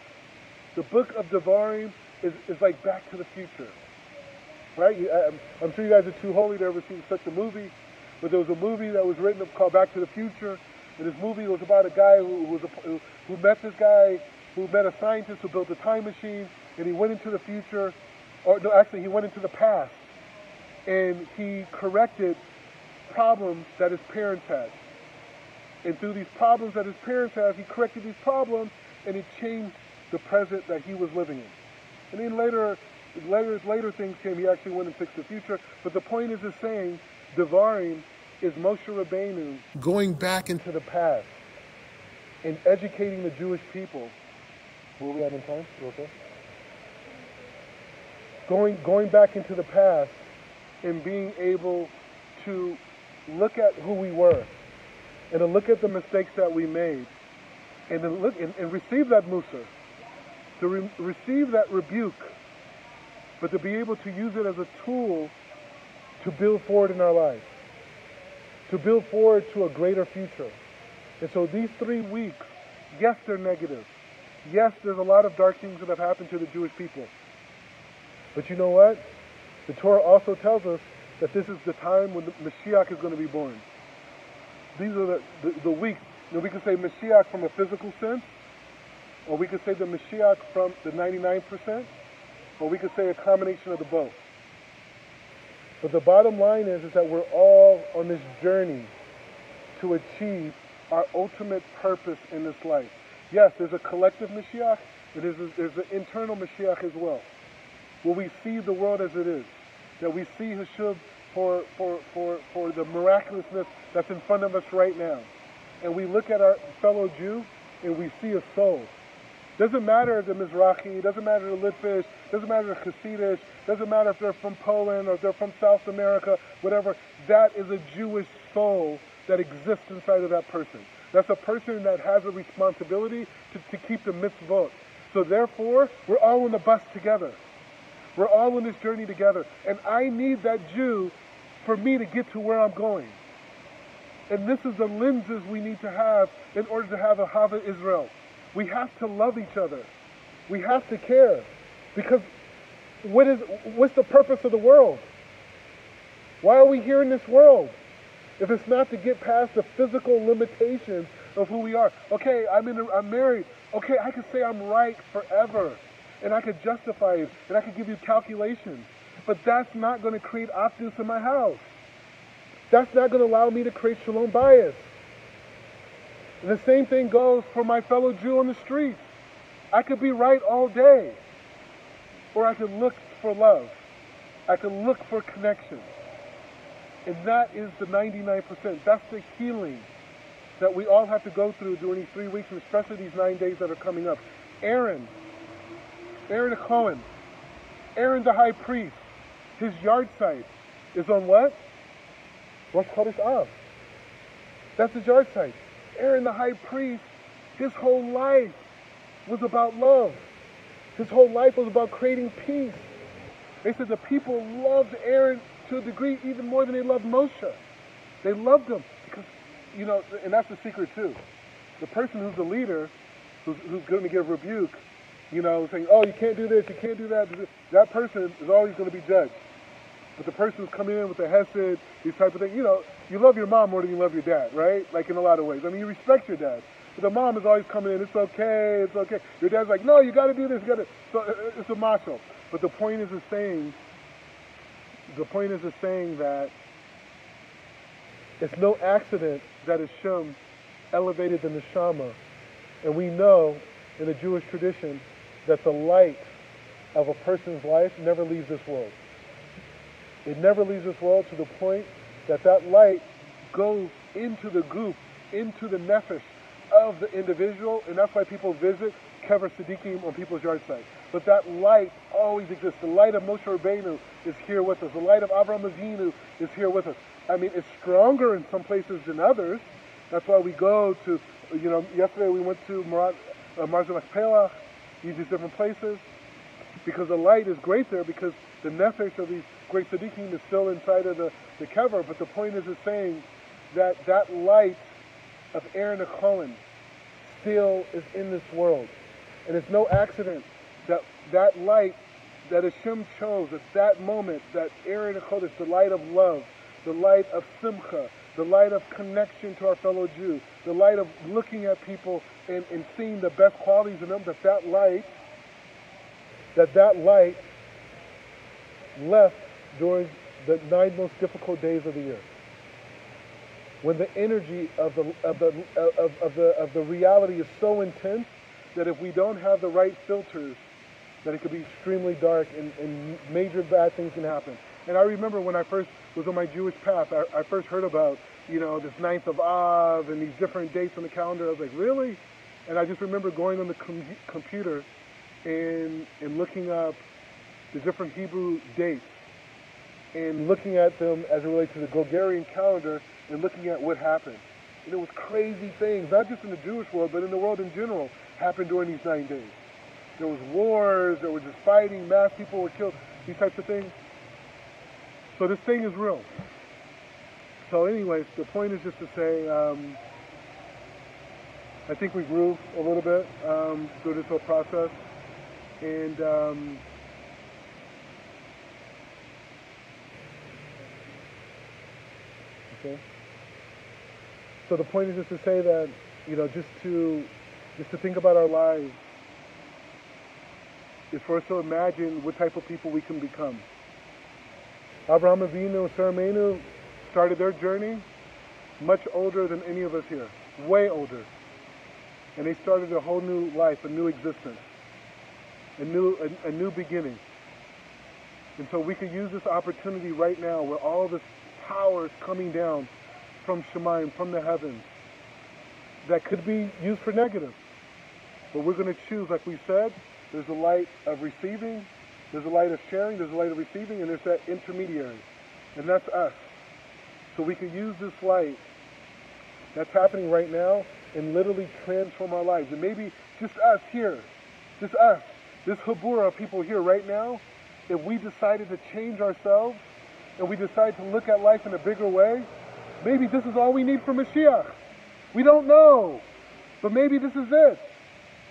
The book of Devarim is like Back to the Future, right? I'm sure you guys are too holy to ever see such a movie, but there was a movie that was written called Back to the Future, and this movie was about a guy who met this guy, who met a scientist who built a time machine, and he went into the future, or no, actually he went into the past, and he corrected problems that his parents had. And through these problems that his parents had, he corrected these problems, and it changed the present that he was living in. And then later things came. He actually went and fixed the future. But the point is saying, Devarim is Moshe Rabbeinu going back into the past and educating the Jewish people. Were we having time? You okay? Going back into the past and being able to look at who we were and to look at the mistakes that we made and to look and receive that mussar, to receive that rebuke, but to be able to use it as a tool to build forward in our life, to build forward to a greater future. And so these 3 weeks, yes, they're negative. Yes, there's a lot of dark things that have happened to the Jewish people. But you know what? The Torah also tells us that this is the time when the Mashiach is going to be born. These are the weeks. We could say Mashiach from a physical sense, or we could say the Mashiach from the 99%, or we could say a combination of the both. But the bottom line is that we're all on this journey to achieve our ultimate purpose in this life. Yes, there's a collective Mashiach, but there's an internal Mashiach as well, where we see the world as it is, that we see Hashub for the miraculousness that's in front of us right now. And we look at our fellow Jew and we see a soul. Doesn't matter if they're Mizrahi, doesn't matter if they're Litvish, doesn't matter if they're Hasidish, doesn't matter if they're from Poland or if they're from South America, whatever. That is a Jewish soul that exists inside of that person. That's a person that has a responsibility to keep the mitzvot. So therefore, we're all on the bus together. We're all on this journey together. And I need that Jew for me to get to where I'm going. And this is the lenses we need to have in order to have a Hava Israel. We have to love each other. We have to care. Because what's the purpose of the world? Why are we here in this world? If it's not to get past the physical limitations of who we are. Okay, I'm married. Okay, I could say I'm right forever. And I could justify it. And I could give you calculations. But that's not going to create optics in my house. That's not going to allow me to create shalom bias. And the same thing goes for my fellow Jew on the streets. I could be right all day. Or I could look for love. I could look for connection. And that is the 99%. That's the healing that we all have to go through during these 3 weeks, and especially these 9 days that are coming up. Aaron the Cohen, Aaron the high priest, his yard site is on what? Rosh Chodesh Av. That's his yard site. Aaron the high priest, his whole life was about love. His whole life was about creating peace. They said the people loved Aaron to a degree even more than they loved Moshe. They loved him because, and that's the secret too. The person who's the leader, who's going to give rebuke, saying, oh, you can't do this, you can't do that, that person is always going to be judged. But the person who's coming in with the hesed, these type of things, you love your mom more than you love your dad, right? Like in a lot of ways. I mean, you respect your dad. But the mom is always coming in, it's okay, it's okay. Your dad's like, no, you got to do this, you got to. So it's a macho. But the point is saying that it's no accident that Hashem elevated the neshama. And we know in the Jewish tradition that the light of a person's life never leaves this world. It never leaves this world to the point that light goes into the group, into the nefesh of the individual, and that's why people visit Kever Tzadikim on people's yard sites. But that light always exists. The light of Moshe Rabbeinu is here with us. The light of Avraham Avinu is here with us. I mean, it's stronger in some places than others. That's why we go to, yesterday we went to Marzamak Pelach, these different places, because the light is great there, because the nefesh of these great tzaddikim is still inside of the kever. But the point is saying that light of Aaron the Cohen still is in this world. And it's no accident that light that Hashem chose at that moment, that Aaron the Kodesh, the light of love, the light of simcha, the light of connection to our fellow Jew, the light of looking at people and seeing the best qualities in them, that light left during the 9 most difficult days of the year, when the energy of the reality is so intense that if we don't have the right filters, that it could be extremely dark and major bad things can happen. And I remember when I first was on my Jewish path, I first heard about, this 9th of Av and these different dates on the calendar. I was like, really? And I just remember going on the computer and looking up the different Hebrew dates and looking at them as it relates to the Gregorian calendar and looking at what happened. And it was crazy things, not just in the Jewish world, but in the world in general, happened during these 9 days. There was wars, there was just fighting, mass people were killed, these types of things. So this thing is real. So anyways, the point is just to say, I think we grew a little bit through this whole process. And Okay. So the point is just to say that, just to think about our lives is for us to imagine what type of people we can become. Avraham Avinu and Sarah Meinu started their journey much older than any of us here, way older. And they started a whole new life, a new existence, a new beginning. And so we could use this opportunity right now where all this power is coming down from Shemayim, from the heavens, that could be used for negative. But we're going to choose, like we said, there's a light of receiving, there's a light of sharing, there's a light of receiving, and there's that intermediary. And that's us. So we can use this light that's happening right now and literally transform our lives. And maybe just us here, just us, this habura of people here right now, if we decided to change ourselves and we decide to look at life in a bigger way, maybe this is all we need for Mashiach. We don't know, but maybe this is it.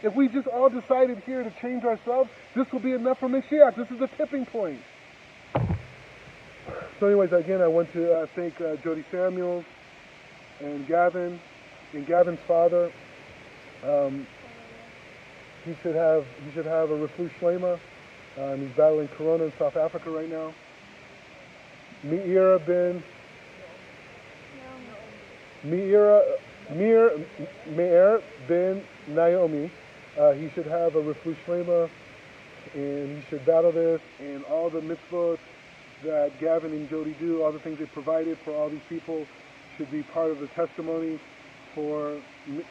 If we just all decided here to change ourselves, this will be enough for Mashiach. This is the tipping point. So anyways, again, I want to thank Jody Samuels and Gavin, and Gavin's father. He should have a refuah shlema. He's battling corona in South Africa right now. Meir ben Naomi. He should have a refuah shlema, and he should battle this, and all the mitzvot that Gavin and Jody do, all the things they provided for all these people, should be part of the testimony for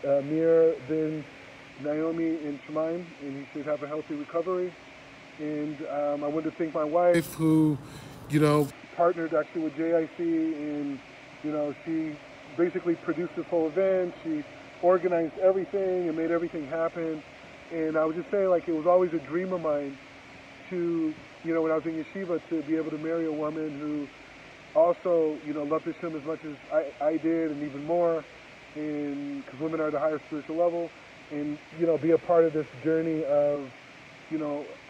Meir ben Naomi in Shemayim, and he should have a healthy recovery. And I want to thank my wife, who, partnered actually with JIC, and she basically produced this whole event. She organized everything and made everything happen. And I would just say, it was always a dream of mine to, when I was in yeshiva, to be able to marry a woman who also, loved Hashem as much as I did, and even more, and because women are the highest spiritual level, and, be a part of this journey of,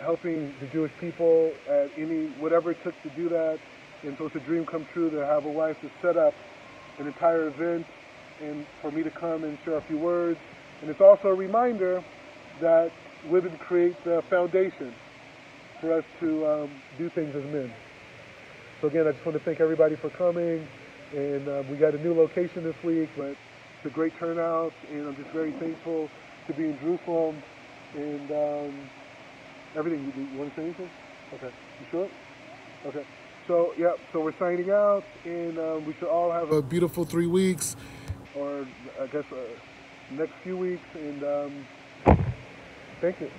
helping the Jewish people at whatever it took to do that. And so it's a dream come true to have a wife to set up an entire event and for me to come and share a few words. And it's also a reminder that women create the foundation for us to do things as men. So again, I just want to thank everybody for coming. And we got a new location this week, but it's a great turnout. And I'm just very thankful to be in Jerusalem. And everything. You want to say anything? Okay. You sure? Okay. So, yeah, so we're signing out, and we should all have a beautiful 3 weeks, or I guess next few weeks, and thank you.